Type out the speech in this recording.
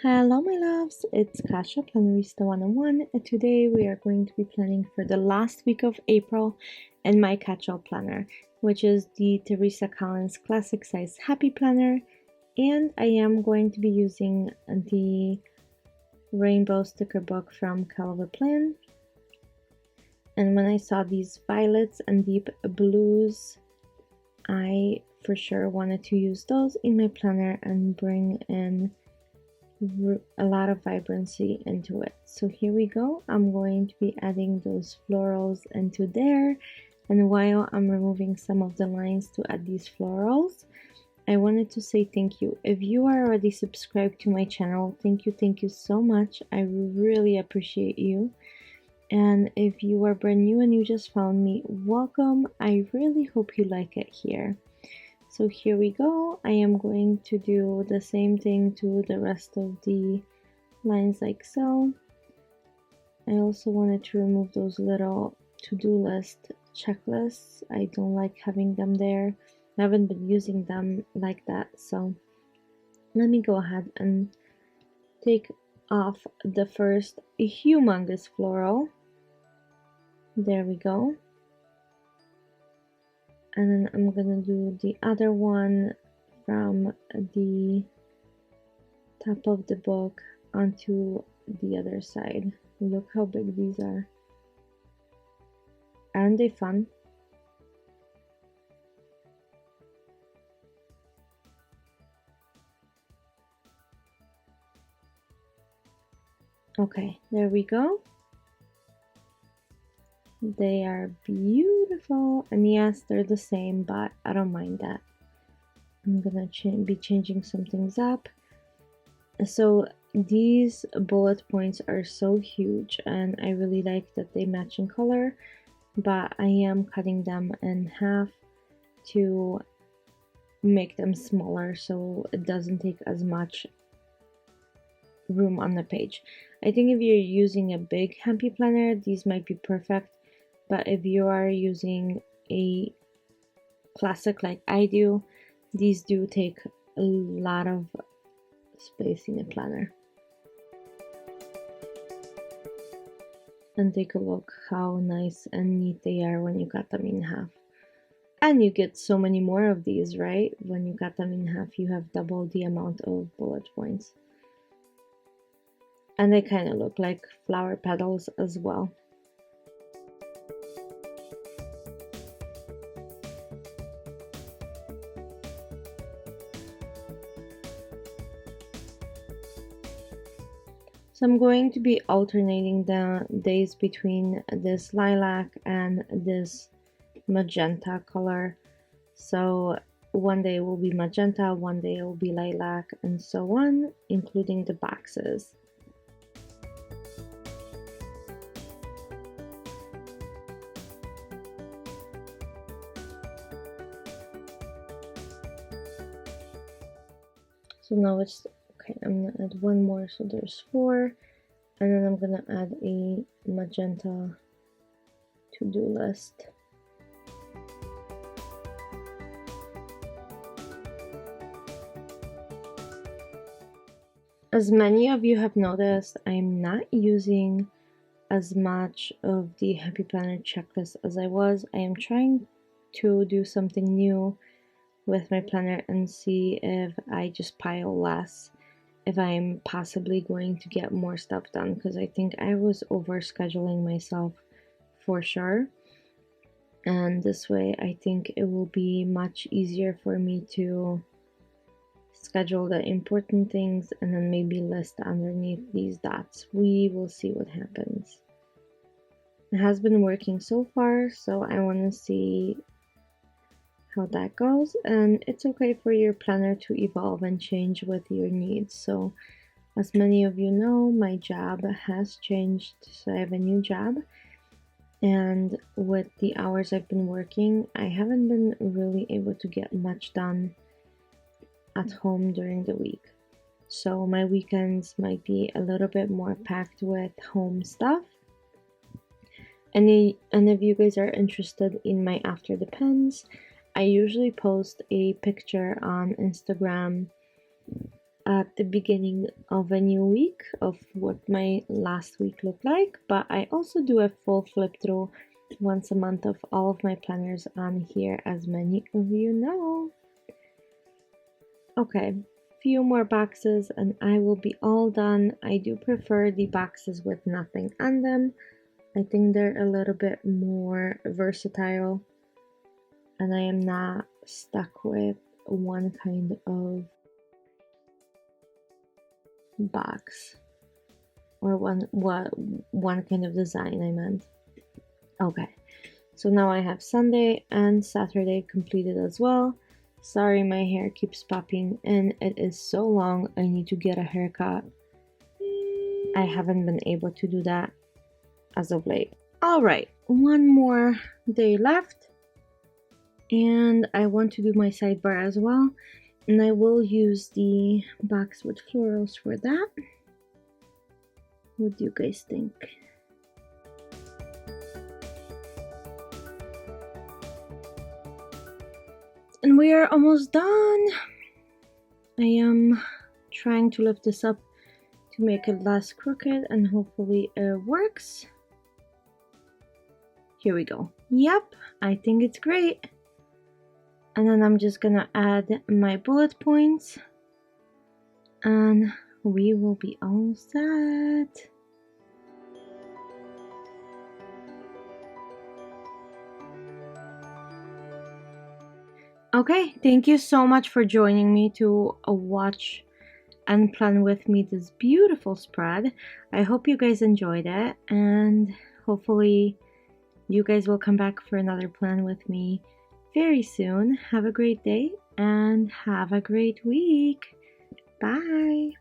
Hello my loves, it's Catchall Plannerista 101 and today we are going to be planning for the last week of April in my Catchall planner, which is the Teresa Collins Classic Size Happy Planner, and I am going to be using the Rainbow Sticker Book from Kellofaplan. And when I saw these violets and deep blues, I for sure wanted to use those in my planner and bring in a lot of vibrancy into it. So here we go. I'm going to be adding those florals into there, and while I'm removing some of the lines to add these florals, I wanted to say thank you. If you are already subscribed to my channel, thank you so much. I really appreciate you. And if you are brand new and you just found me, welcome. I really hope you like it here. So here we go. I am going to do the same thing to the rest of the lines like so. I also wanted to remove those little to-do list checklists. I don't like having them there. I haven't been using them like that. So let me go ahead and take off the first humongous floral. There we go. And then I'm gonna do the other one from the top of the book onto the other side. Look how big these are. Aren't they fun? Okay, there we go. They are beautiful, and yes, they're the same, but I don't mind that. I'm gonna be changing some things up. So these bullet points are so huge, and I really like that they match in color, but I am cutting them in half to make them smaller so it doesn't take as much room on the page. I think if you're using a big happy planner, these might be perfect. But if you are using a classic like I do, these do take a lot of space in a planner. And take a look how nice and neat they are when you cut them in half. And you get so many more of these, right? When you cut them in half, you have double the amount of bullet points. And they kind of look like flower petals as well. So I'm going to be alternating the days between this lilac and this magenta color. So one day will be magenta, one day will be lilac, and so on, including the boxes. So now it's okay. I'm gonna add one more, so there's 4, and then I'm gonna add a magenta to-do list. As many of you have noticed, I'm not using as much of the Happy Planner checklist as I was. I am trying to do something new with my planner and see if I just pile less, if I'm possibly going to get more stuff done, because I think I was over scheduling myself for sure. And this way I think it will be much easier for me to schedule the important things and then maybe list underneath these dots. We will see what happens. It has been working so far, so I want to see how that goes. And it's okay for your planner to evolve and change with your needs. So as many of you know, my job has changed, so I have a new job, and with the hours I've been working, I haven't been really able to get much done at home during the week. So my weekends might be a little bit more packed with home stuff. And if you guys are interested in my After the Pens, I usually post a picture on Instagram at the beginning of a new week of what my last week looked like, but I also do a full flip through once a month of all of my planners on here, as many of you know. Okay, few more boxes and I will be all done. I do prefer the boxes with nothing on them. I think they're a little bit more versatile and I am not stuck with one kind of box or one kind of design I meant. Okay, so now I have Sunday and Saturday completed as well. Sorry, my hair keeps popping and it is so long. I need to get a haircut. I haven't been able to do that as of late. All right, one more day left and I want to do my sidebar as well, and I will use the box with florals for that. What do you guys think? And we are almost done. I am trying to lift this up to make it less crooked and hopefully it works. Here we go. Yep, I think it's great. And then I'm just gonna add my bullet points and we will be all set. Okay, thank you so much for joining me to watch and plan with me this beautiful spread. I hope you guys enjoyed it and hopefully you guys will come back for another plan with me very soon. Have a great day and have a great week. Bye.